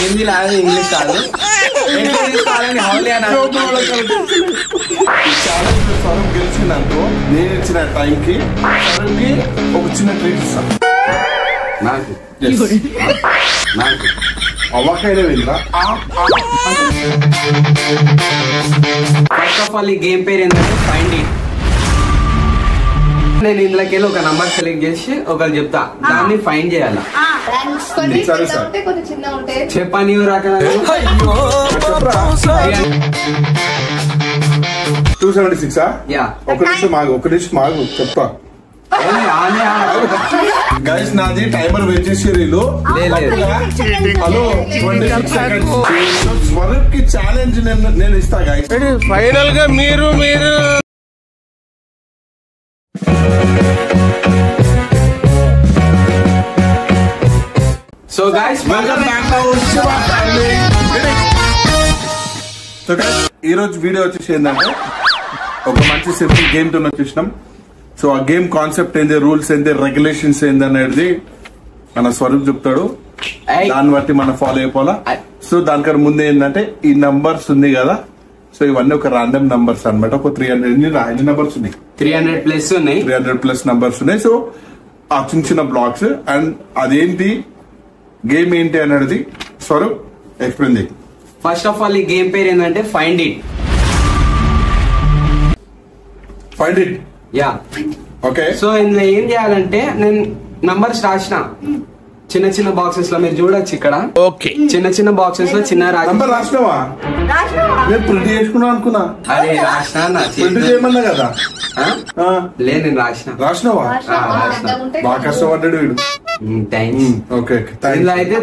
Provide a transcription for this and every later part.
హిందీ లాగా ఇంగ్లీష్ కాదు. స్వరూప్ గెలిచిందనుకో, నేను ఇచ్చిన టైంకి స్వరూప్కి ఒక చిన్న ట్రీట్ ఇస్తాను. నాకు అవ్వకైనా వెళ్ళా. ఫస్ట్ ఆఫ్ ఆల్ ఈ గేమ్ పేరు ఏంటంటే ఫైండ్ ఇట్. నేను ఇందులోకి వెళ్ళి ఒక నంబర్ సెలెక్ట్ చేసి ఒకరు చెప్తా, దాన్ని ఫైండ్ చేయాలి. చెప్పని రకాల 276. ఒక నిమిషం ఆగు చెప్తా. గైస్ నాది టైమర్ వెయిట్ చేసి హలో 26 seconds. స్వరూప్ కి ఛాలెంజ్ నేను ఇస్తా గైస్. ఫైనల్ గా మీరు so guys welcome back to Shiva family. So guys ఈ రోజు వీడియో వచ్చేసి ఏంటంటే ఒక మంచి సింపుల్ గేమ్ తో వచ్చేసినాం. సో ఆ గేమ్ కాన్సెప్ట్ ఏంది, రూల్స్ ఏంది, రెగ్యులేషన్స్ ఏంది అనేది మన స్వరూప్ చెప్తాడు. దాన్ని బట్టి మనం ఫాలో అయిపోవాలా. సో దానికన్నా ముందు ఏంటంటే ఈ నంబర్స్ ఉంది కదా, సో ఇవన్నీ ఒక రాండమ్ నంబర్స్ అన్నమాట. ఒక 300 ఎన్ని నంబర్స్ ఉన్నాయి? 300+ ఉన్నాయి. 300+ నంబర్స్ ఉన్నాయి. సో ఆ చిన్న చిన్న బ్లాక్స్ అండ్ అదేంటి గేమ్ ఏంటి అనేది స్వరూప్ ఎక్స్ప్లెయిన్ చేయి. ఫస్ట్ ఆఫ్ ఆల్ ఈ గేమ్ పేరు ఏంటంటే find it. Find it yeah okay. So ఇందులో ఏం చేయాలంటే నేను నంబర్స్ రాసిన చిన్న చిన్న బాక్సెస్ లో మీరు చూడొచ్చు ఇక్కడ. ఓకే, చిన్న చిన్న బాక్సెస్ లో చిన్న నంబర్ రాసినావా? నేను ప్రింట్ చేసుకున్నా అనుకున్నా. అరే రాసిన ప్రింట్ చేయమన్నా కదా. లేదు నేను రాసినావా? బాగా కష్టపడ్డాడు వీడు. థ్యాంక్స్. ఓకే ఇందులో అయితే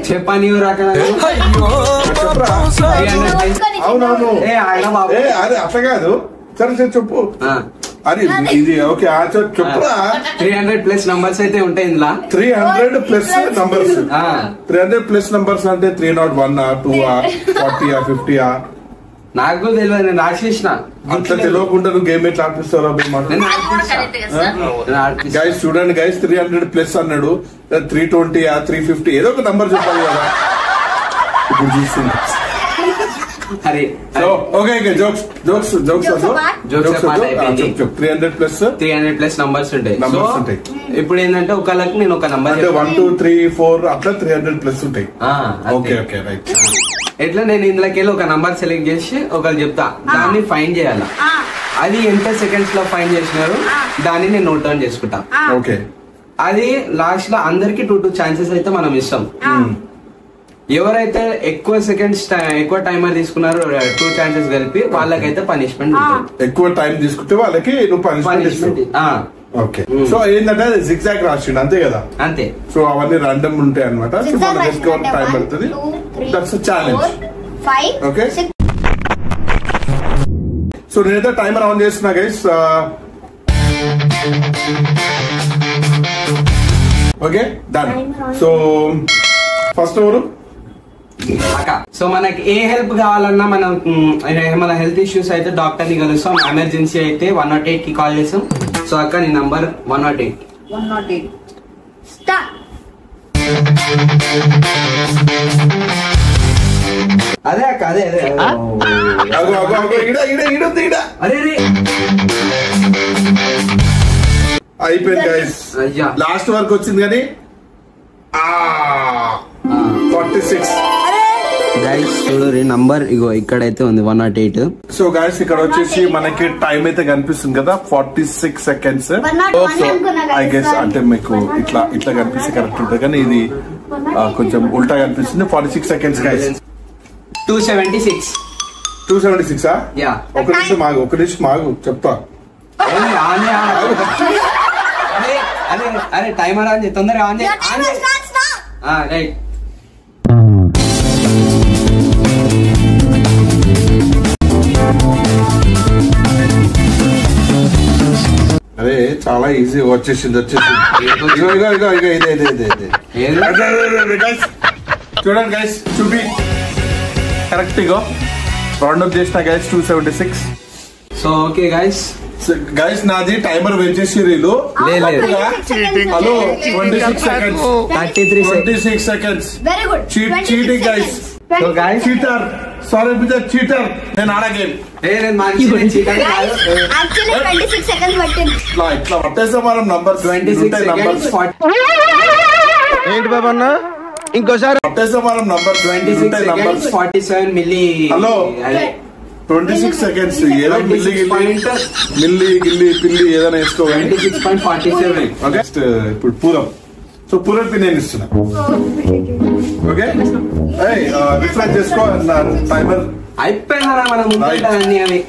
చెప్పని రకాల అవునవును. అదే అట్లా కాదు. సరే చెప్పు. అది ఇది ఓకే చెప్పురా. 300+ నంబర్స్ అయితే ఉంటాయి ఇందులో. 300+ నంబర్స్. 300+ నంబర్స్ అంటే 301, 2, 40, 50. నాకు తెలియదు, నేను రాసేసిన. అంత తెలియకుండా నువ్వు గేమ్ ఎట్లా ఆడిపిస్తావు? గైస్ చూడండి గైస్, 300+ అన్నాడు. 320, 350 ఏదో ఒక నంబర్ చెప్పాలి కదా. ఇప్పుడు చూస్తుంది. ఓకే జోక్స్ 300+ నంబర్స్ ఉంటాయి. ఇప్పుడు ఏంటంటే ఒకళ్ళకి నేను ఒక నంబర్ 1, 2, 3, 4 అట్లా 300+ ఉంటాయి. Okay okay right. ఎట్లా నేను ఇందులోకి వెళ్ళి ఒక నంబర్ సెలెక్ట్ చేసి ఒకరు చెప్తా, దాన్ని ఫైండ్ చేయాలి. అది ఎంత సెకండ్స్ లో ఫైండ్ చేసినారు దాన్ని నేను నోట్ డౌన్ చేసుకుంటా. ఓకే. అది లాస్ట్ లో అందరికి 2 ఛాన్సెస్ అయితే మనం ఇస్తాం. ఎవరైతే ఎక్కువ సెకండ్స్ ఎక్కువ టైమర్ తీసుకున్నారో 2 ఛాన్సెస్ కలిపి వాళ్ళకైతే పనిష్మెంట్. ఎక్కువ టైం తీసుకుంటే వాళ్ళకి నువ్వు పనిష్మెంట్. ఓకే. సో ఏంటంటే జిగ్జాగ్ రాసిండు అంతే కదా. అంతే. సో అవన్నీ ర్యాండమ్ ఉంటాయి అనమాట. సో మన డిస్కవర్ టైం పడుతుంది. That's challenge. ఓకే. సో నేనైతే టైమర్ ఆన్ చేస్తున్నా guys. Okay done. So first ఎవరు? సో మనకి ఏ హెల్ప్ కావాలన్నా మనం ఏమైనా హెల్త్ ఇష్యూస్ అయితే డాక్టర్ ని కలుస్తాం. ఎమర్జెన్సీ అయితే 108 కి కాల్ చేస్తాం. సో అక్క నీ నంబర్ 108. అదే అక్క అదే అదే అయిపోయింది గైస్. లాస్ట్ వరకు వచ్చింది కానీ 46 గైస్ చూడండి నంబర్ ఇగో ఇక్కడైతే ఉంది 108. సో గైస్ ఇక్కడ వచ్చేసి మనకి టైం అయితే కనిపిస్తుంది కదా 46 seconds. ఐ గెస్ అంటే మీకు ఇట్లా ఇట్లా కనిపిస్తే కరెక్ట్ ఉంటుంది కానీ ఇది కొంచెం ఉల్టా కనిపిస్తుంది. 46 seconds గైస్. 276. 276 యా. ఒక నిమిషం ఆగు చెప్తా. అరే టైమర్ ఆన్ చేయి తొందరగా ఆన్ చేయి. రైట్. అదే చాలా ఈజీ వచ్చేసింది. చూడండి గైస్ చూపి కరెక్ట్ ఇగో రౌండ్ అప్ చేసిన guys 276. So okay guys guys నాది టైమర్ పెంచేసి hello 26 seconds 26 seconds very good cheating guys so guys cheater sorry బిజర్ చీటర్ నేను ఆడ గేమ్ యాక్చువల్లీ 26 సెకండ్స్ పట్టింది ఇట్లా పట్టేస్తే మనం నంబర్ 26 సెకండ్స్ ఏంటి బాబా అన్న ఇంకోసారి పట్టేస్తే మనం number 26 seconds 47 milli hello 26 seconds ఏదో మిల్లి గిల్లి పిల్లి ఏదైనా వేసుకోవాలి 26.47 ఓకే ఇప్పుడు పూరం సో పూరపి నేను ఇస్తున్నా ఓకే రిఫ్రెష్ చేసుకో టైమర్ అయిపోయినా మనం అన్ని అవి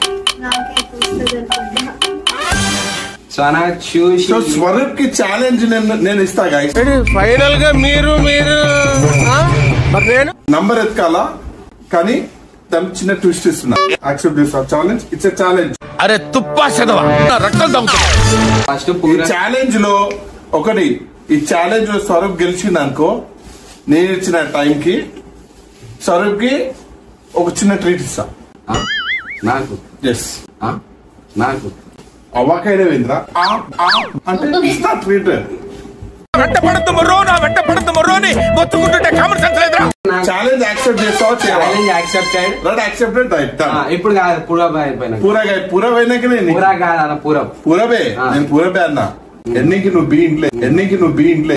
సో అలా చూసి సో స్వరూప్ కి ఛాలెంజ్ నేను ఇస్తా గైస్ ఫైనల్ గా మీరు మరి నేను నంబర్ ఎత్తుకాలా కానీ దానికి చిన్న ట్విస్ట్ ఇస్తున్నా యాక్సెప్ట్ చేస్తా ఛాలెంజ్ ఇట్స్ ఎ ఛాలెంజ్ అరే తుప్పా చదవా రక్తం తగ్గుతుంది ఫస్ట్ ఈ ఛాలెంజ్ లో ఒకటి ఈ ఛాలెంజ్ లో స్వరూప్ గెలిచింది అనుకో నేను ఇచ్చిన టైం కి స్వరూప్ కి ఒక చిన్న ట్రీట్ ఇస్తా నాకు ఎస్ నాకు అవ్వకైనా వేంద్రా అంటే ఇస్తా ట్రీట్ వెంట పడుతు మరో నా వెంట పడుతు మరోని మొత్తుకుంటుంటే కామన్ సెన్స్ లేదురా ఛాలెంజ్ యాక్సెప్ట్ చేస్తావా challenge accepted right accepted right ఇప్పుడు కాదు పూరబ్ అయిపోయినా పూరబైనాక నేను పూరా కాదు అన్న పూరబ్ పూరబే నేను పూరబే అన్నా ఎన్నికి నువ్వు బీ ఇంట్లే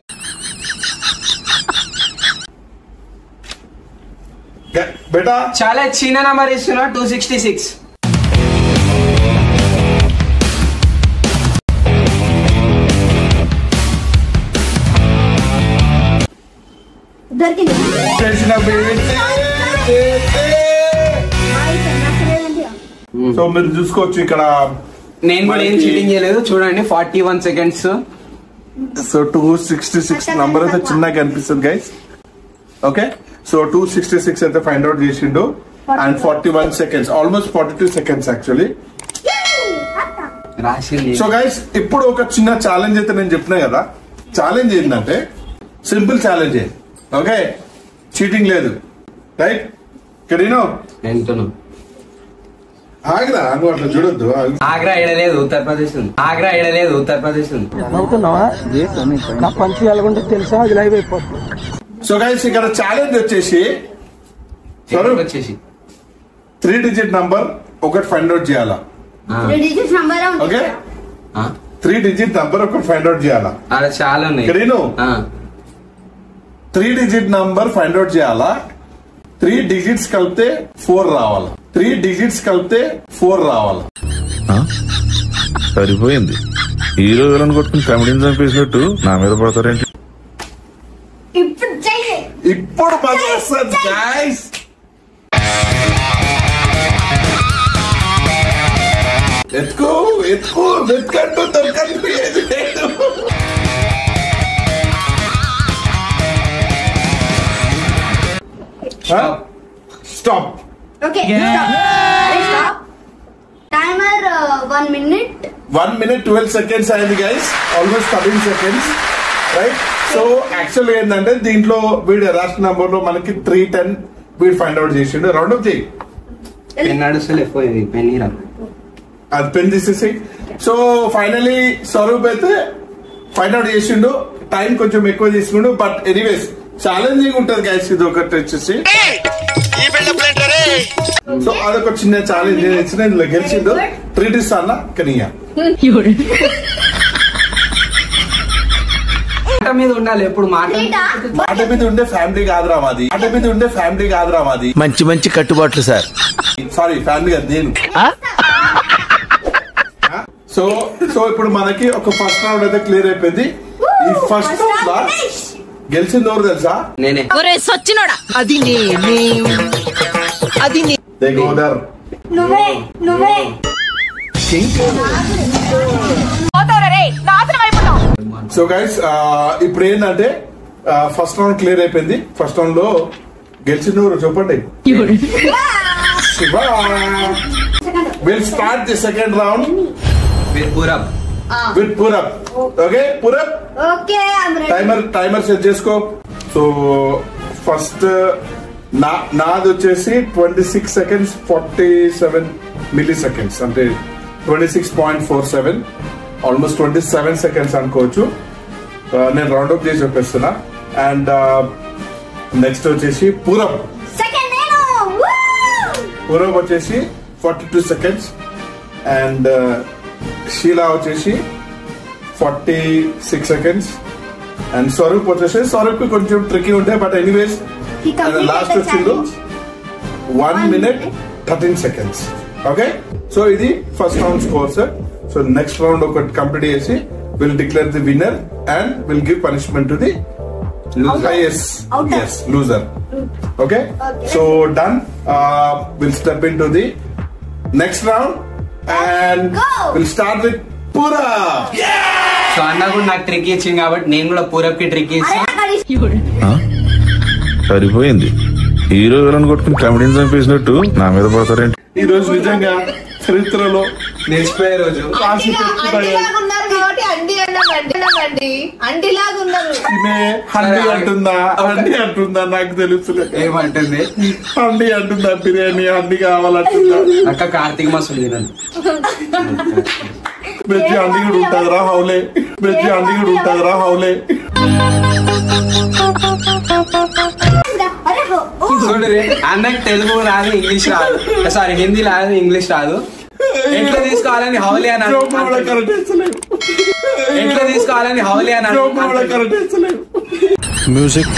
బేటా చాలా చిన్న నంబర్ ఇస్తున్నా 266 దొరికింది సో మీరు చూసుకోవచ్చు ఇక్కడ నేను కూడా ఏం చీటింగ్ చేయలేదు చూడండి 41 సెకండ్స్ సో 266 నంబర్ అయితే చిన్నగా కనిపిస్తుంది గైస్ ఓకే సో 266 అయితే ఫైండ్ అవుట్ చేసిండు and 41 seconds almost 42 seconds actually రాసింది సో గైస్ ఇప్పుడు ఒక చిన్న ఛాలెంజ్ అయితే నేను చెప్పినా కదా ఛాలెంజ్ ఏంటంటే సింపుల్ ఛాలెంజ్ ఓకే చీటింగ్ లేదు రైట్ ఇక్కడ ఆగ్రా నువ్వు అట్లా చూడొద్దు ఆగ్రా ఎడలేదు ఉత్తరప్రదేశ్ ఆగ్రా ఎడలేదు ఉత్తరప్రదేశ్ అవుతున్నావా నా పంచి ఎలాగుంటే తెలుసా అది లైవ్ అయిపోతుంది సో గైస్ ఇక్కడ ఛాలెంజ్ వచ్చేసి వచ్చేసి 3 డిజిట్ నంబర్ ఒకటి ఫైండ్ అవుట్ చేయాలా ఓకే 3 డిజిట్ నంబర్ ఒకటి ఫైండ్ అవుట్ చేయాలా అలా చాలా ఉన్నాయి ఇక్కడ 3 డిజిట్ నంబర్ ఫైండ్ అవుట్ చేయాలా 3 డిజిట్స్ కలిపితే 4 రావాలి 3 డిజిట్స్ కలిపితే 4 రావాలి సరిపోయింది హీరో విలన్ కొట్టుకుని కమెడీని చంపేసినట్టు నా మీద పడతారేంటి ఇప్పుడు పనిచేస్తుంది గైస్ ఎత్తుకో వెతుకంటూ దొరకంటూ ఏది లేదు stop okay stop timer 1 minute 1 minute 12 seconds అయింది guys almost 13 seconds right so actual ఏంటంటే దీంట్లో వీడు రాసిన నంబర్ లో మనకి 310 వీడు ఫైండ్ అవుట్ చేసిండు రౌండ్ ఆఫ్ చేయి పెన్ నడుస్తలే పోయింది పెన్ ఇరా అది పెన్ తీసేసి సో ఫైనలీ స్వరూప్ అయితే ఫైండ్ అవుట్ చేసిండు టైం కొంచెం ఎక్కువ తీసుకుండు బట్ ఎనీవేస్ ఛాలెంజింగ్ ఉంటది గైస్ ఇది ఒకటి వచ్చేసి సో అదొక చిన్న ఛాలెంజ్ నేను ఇచ్చిన ఇందులో గెలిచిండు ట్రీట్ ఇస్తా అన్న కనియా మాట మీద ఉండాలి ఎప్పుడు మాట మీద ఉండే ఫ్యామిలీ కాదురా మాది మాట మీద ఉండే ఫ్యామిలీ కాదురా మాది మంచి మంచి కట్టుబాట్లు సార్ సారీ ఫ్యామిలీ కాదు నేను సో సో ఇప్పుడు మనకి ఒక ఫస్ట్ రౌండ్ అయితే క్లియర్ అయిపోయింది ఈ ఫస్ట్ రౌండ్ లో గెలిచింది ఎవరు తెలుసా నేనే అది They go there. నువ్వే సో గైస్ ఇప్పుడు ఏంటంటే ఫస్ట్ రౌండ్ క్లియర్ అయిపోయింది ఫస్ట్ రౌండ్ లో గెలిచిన ఎవరు చెప్పండి will start the second round Purab with Purab okay Purab okay timer set చేసుకో సో ఫస్ట్ నాది వచ్చేసి 26 seconds 47 milli seconds అంటే 26.47 ఆల్మోస్ట్ 27 సెకండ్స్ అనుకోవచ్చు. నేను రౌండ్ అప్ చేసి చెప్పేస్తున్నా. అండ్ నెక్స్ట్ వచ్చేసి పూరబ్ వచ్చేసి 42 సెకండ్స్. అండ్ షీలా వచ్చేసి 46 సెకండ్స్. అండ్ స్వరూప్ వచ్చేసి స్వరూప్ కొంచెం ట్రికీ ఉంటాయి, బట్ ఎనీవేస్ లాస్ట్ వచ్చిండు 1 minute 13 seconds. ఓకే, సో ఇది first round score sir. So next round ఒకటి కంప్లీట్ చేసి will declare the winner and will give punishment to the loser. Okay, so done. Will step in to the next round and will start with Purab. So అన్న కూడా నాకు trick ఇచ్చింది కాబట్టి నేను కూడా పూరబ్ కి ట్రిక్ ఇస్తాను. సరిపోయింది. హీరో విలన్ కొట్టుకుని కమెడీని చంపేసినట్టు నా మీద పడతారేంటి? ఈ రోజు నిజంగా చరిత్రలో నిలిచిపోయే రోజు. అండి అంటుందా నాకు తెలుసులే. ఏమంటుంది? అండి అంటుందా? బిర్యానీ అండి కావాలంటుందా? అక్క కార్తీక మాసం తినండి. వెజ్ అండి కూడా ఉంటుందిరా హౌలే. వెజ్ అండి కూడా ఉంటుందిరా హౌలే. చూడరే, అన్నకి తెలుగు రాదు, ఇంగ్లీష్ రాదు, సారీ హిందీ రాదు, ఇంగ్లీష్ రాదు. ఎట్లా తీసుకోవాలని హౌలీ అని ఎట్లా తీసుకోవాలని హౌలీ అని మ్యూజిక్